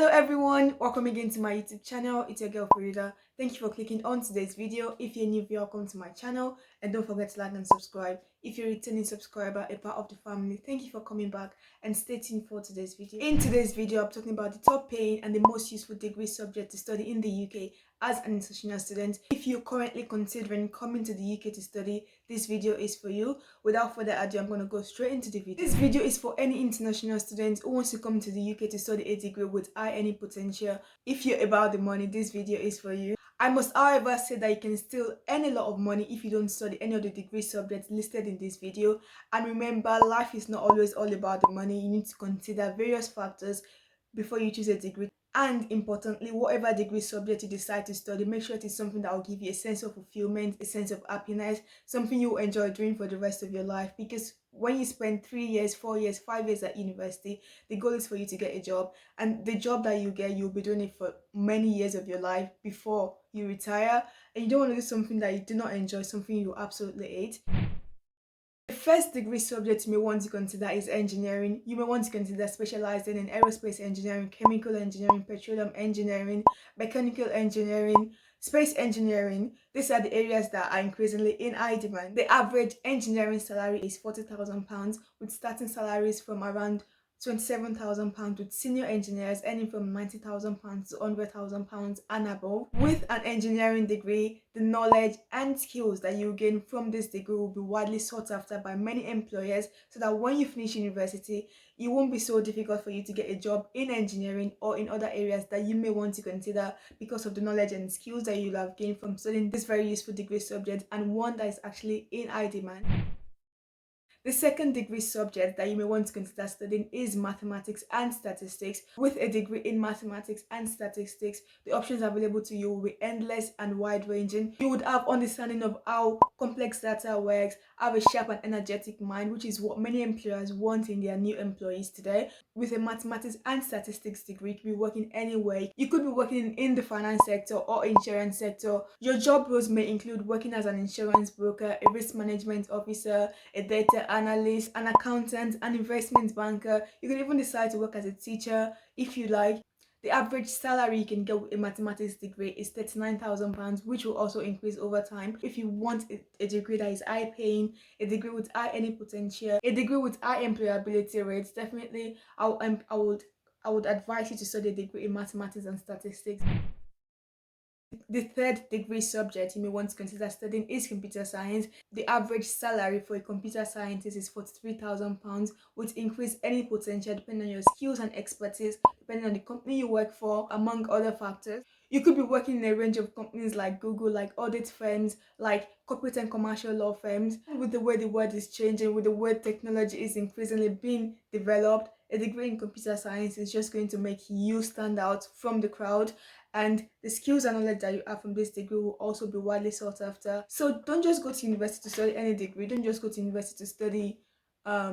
Hello everyone, welcome again to my YouTube channel. It's your girl Farida. Thank you for clicking on today's video. If you're new, welcome to my channel and don't forget to like and subscribe. If you're a returning subscriber, a part of the family, thank you for coming back and stay tuned for today's video. In today's video, I'm talking about the top paying and the most useful degree subject to study in the UK as an international student. If you're currently considering coming to the UK to study, this video is for you. Without further ado, I'm going to go straight into the video. This video is for any international student who wants to come to the UK to study a degree with high earning potential. If you're about the money, this video is for you. I must however say that you can still earn a lot of money if you don't study any of the degree subjects listed in this video. And remember, life is not always all about the money. You need to consider various factors before you choose a degree. And importantly, whatever degree subject you decide to study, make sure it is something that will give you a sense of fulfillment, a sense of happiness, something you will enjoy doing for the rest of your life. Because when you spend 3 years, 4 years, 5 years at university, the goal is for you to get a job. And the job that you get, you'll be doing it for many years of your life before you retire. And you don't want to do something that you do not enjoy, something you absolutely hate. The first degree subject you may want to consider is engineering. You may want to consider specializing in aerospace engineering, chemical engineering, petroleum engineering, mechanical engineering, space engineering. These are the areas that are increasingly in high demand. The average engineering salary is £40,000 with starting salaries from around £27,000 with senior engineers earning from £90,000 to £100,000 and above. With an engineering degree, the knowledge and skills that you gain from this degree will be widely sought after by many employers, so that when you finish university, it won't be so difficult for you to get a job in engineering or in other areas that you may want to consider because of the knowledge and skills that you'll have gained from studying this very useful degree subject, and one that is actually in high demand. The second degree subject that you may want to consider studying is mathematics and statistics. With a degree in mathematics and statistics, the options available to you will be endless and wide-ranging. You would have understanding of how complex data works, have a sharp and energetic mind, which is what many employers want in their new employees today. With a mathematics and statistics degree, you could be working anywhere. You could be working in the finance sector or insurance sector. Your job roles may include working as an insurance broker, a risk management officer, a data analyst, an accountant, an investment banker. You can even decide to work as a teacher if you like. The average salary you can get with a mathematics degree is £39,000, which will also increase over time. If you want a degree that is high paying, a degree with high earning potential, a degree with high employability rates, definitely I would advise you to study a degree in mathematics and statistics. The third degree subject you may want to consider studying is computer science. The average salary for a computer scientist is £43,000, with increased earning potential depending on your skills and expertise, depending on the company you work for, among other factors. You could be working in a range of companies like Google, like audit firms, like corporate and commercial law firms. And with the way the world is changing, with the way technology is increasingly being developed, a degree in computer science is just going to make you stand out from the crowd, and the skills and knowledge that you have from this degree will also be widely sought after. So don't just go to university to study any degree. Don't just go to university to study I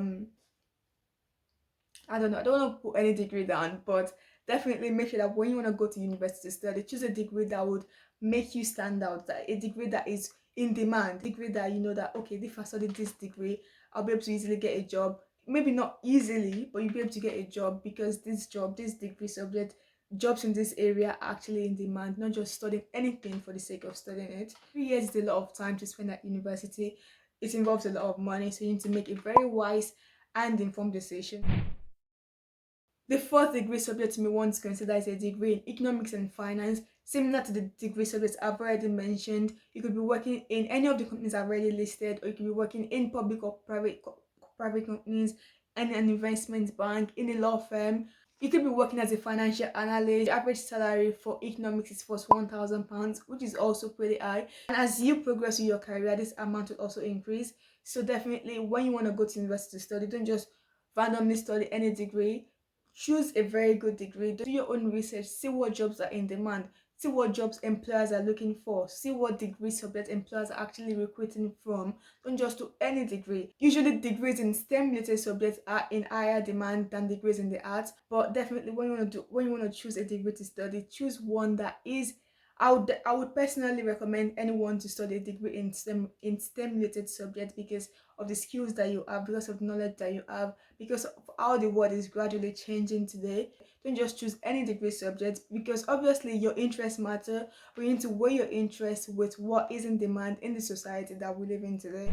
don't know, I don't want to put any degree down, but definitely make sure that when you want to go to university to study, choose a degree that would make you stand out, that a degree that is in demand, a degree that you know that, okay, if I study this degree, I'll be able to easily get a job. Maybe not easily, but you'll be able to get a job because this job, this degree subject, jobs in this area are actually in demand, not just studying anything for the sake of studying it. 3 years is a lot of time to spend at university. It involves a lot of money, so you need to make a very wise and informed decision. The fourth degree subject you may want to consider is a degree in economics and finance. Similar to the degree subjects I've already mentioned, you could be working in any of the companies I've already listed, or you could be working in public or private companies, in an investment bank, in a law firm. You could be working as a financial analyst. The average salary for economics is £41,000, which is also pretty high. And as you progress with your career, this amount will also increase. So definitely, when you want to go to university to study, don't just randomly study any degree. Choose a very good degree. Do your own research. See what jobs are in demand. See what jobs employers are looking for. See what degree subject employers are actually recruiting from. Don't just do any degree. Usually degrees in STEM related subjects are in higher demand than degrees in the arts. But definitely when you want to choose a degree to study, choose one that is I would personally recommend anyone to study a degree in STEM related subjects because of the skills that you have, because of the knowledge that you have, because of how the world is gradually changing today. Don't just choose any degree subject, because obviously your interests matter, but you need to weigh your interests with what is in demand in the society that we live in today.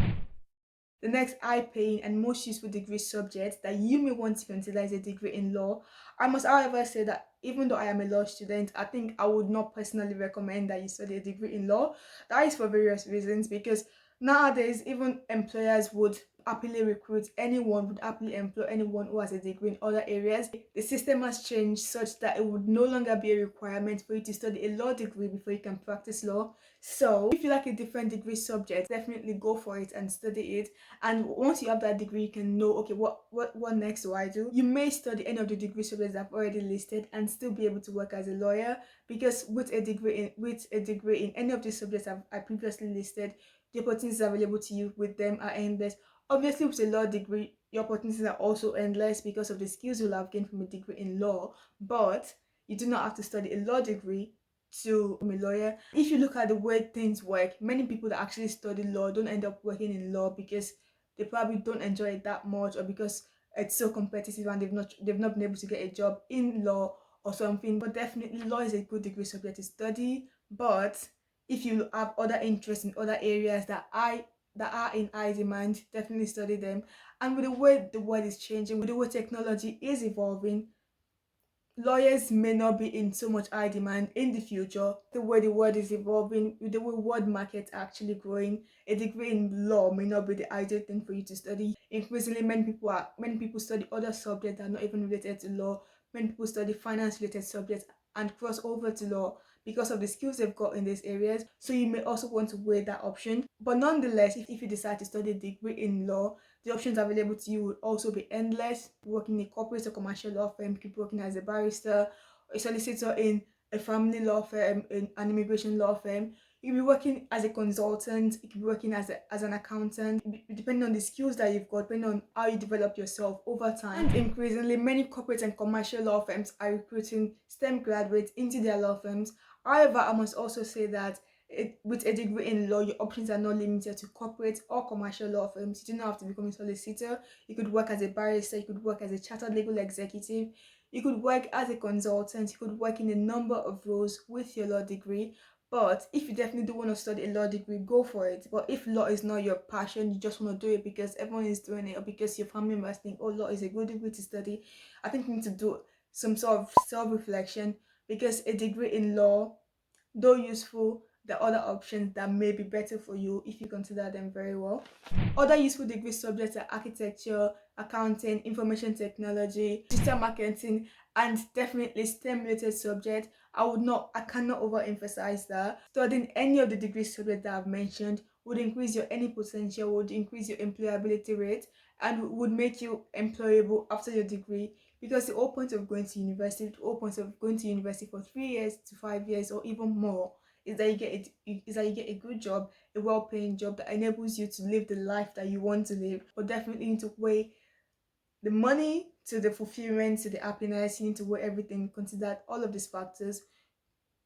The next high-paying and most useful degree subject that you may want to consider is a degree in law. I must, however, say that even though I am a law student, I think I would not personally recommend that you study a degree in law. That is for various reasons, because nowadays even employers would happily recruit anyone, would happily employ anyone who has a degree in other areas. The system has changed such that it would no longer be a requirement for you to study a law degree before you can practice law. So if you like a different degree subject, definitely go for it and study it. And once you have that degree, you can know, okay, what next do I do? You may study any of the degree subjects I've already listed and still be able to work as a lawyer, because with a degree in any of the subjects I previously listed, the opportunities available to you with them are endless. Obviously, with a law degree, your opportunities are also endless because of the skills you'll have gained from a degree in law, but you do not have to study a law degree to become a lawyer. If you look at the way things work, many people that actually study law don't end up working in law because they probably don't enjoy it that much, or because it's so competitive and they've not been able to get a job in law or something. But definitely law is a good degree subject to study. But if you have other interests in other areas that are in high demand, definitely study them. And with the way the world is changing, with the way technology is evolving, lawyers may not be in so much high demand in the future. The way the world is evolving, with the way world market actually growing, a degree in law may not be the ideal thing for you to study. Increasingly, many people study other subjects that are not even related to law. Many people study finance related subjects and cross over to law because of the skills they've got in these areas. So you may also want to weigh that option. But nonetheless, if you decide to study a degree in law, the options available to you would also be endless. Working in a corporate or commercial law firm, you could be working as a barrister, a solicitor in a family law firm, in an immigration law firm. You could be working as a consultant, you could be working as an accountant, depending on the skills that you've got, depending on how you develop yourself over time. And increasingly, many corporate and commercial law firms are recruiting STEM graduates into their law firms. However, I must also say that with a degree in law, your options are not limited to corporate or commercial law firms. You do not have to become a solicitor. You could work as a barrister, you could work as a chartered legal executive, you could work as a consultant, you could work in a number of roles with your law degree. But if you definitely do want to study a law degree, go for it. But if law is not your passion, you just want to do it because everyone is doing it, or because your family members think, oh, law is a good degree to study, I think you need to do some sort of self-reflection, because a degree in law, though useful, there are other options that may be better for you if you consider them very well. Other useful degree subjects are architecture, accounting, information technology, digital marketing, and definitely STEM related subjects. I cannot overemphasize that studying any of the degree subjects that I've mentioned would increase your earning potential, would increase your employability rate, and would make you employable after your degree. Because the whole point of going to university, the whole point of going to university for 3 years to 5 years or even more, is that you get a good job, a well-paying job that enables you to live the life that you want to live. But definitely need to weigh the money to the fulfillment to the happiness. You need to weigh everything, consider all of these factors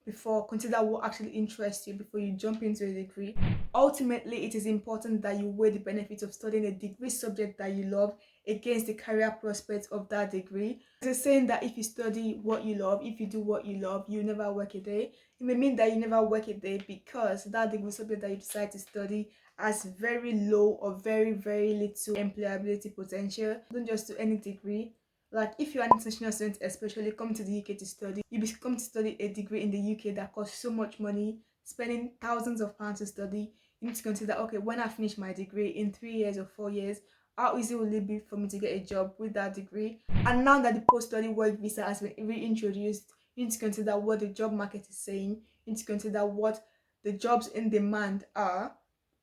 before, consider what actually interests you before you jump into a degree. Ultimately, it is important that you weigh the benefits of studying a degree subject that you love against the career prospects of that degree. It's saying that if you study what you love, if you do what you love, you never work a day. It may mean that you never work a day because that degree subject that you decide to study has very low or very, very little employability potential. Don't just do any degree. Like if you're an international student, especially come to the UK to study, you come to study a degree in the UK that costs so much money, spending thousands of pounds to study. You need to consider, okay, when I finish my degree in 3 years or 4 years, how easy will it be for me to get a job with that degree? And now that the post-study work visa has been reintroduced, you need to consider what the job market is saying. You need to consider what the jobs in demand are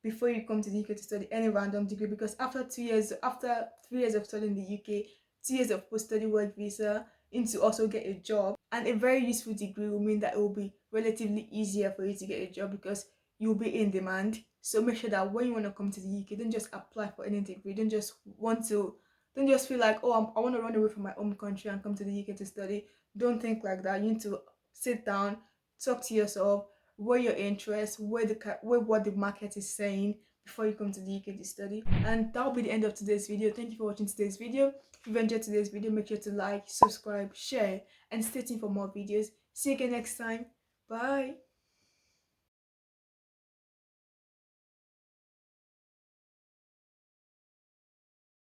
before you come to the UK to study any random degree. Because after 3 years of studying in the UK, 2 years of post-study work visa, you need to also get a job. And a very useful degree will mean that it will be relatively easier for you to get a job because you'll be in demand. So make sure that when you want to come to the UK, don't just apply for any degree. Don't just feel like, oh, I want to run away from my home country and come to the UK to study. Don't think like that. You need to sit down, talk to yourself, weigh your interests, weigh what the market is saying before you come to the UK to study. And that'll be the end of today's video. Thank you for watching today's video. If you enjoyed today's video, make sure to like, subscribe, share, and stay tuned for more videos. See you again next time. Bye.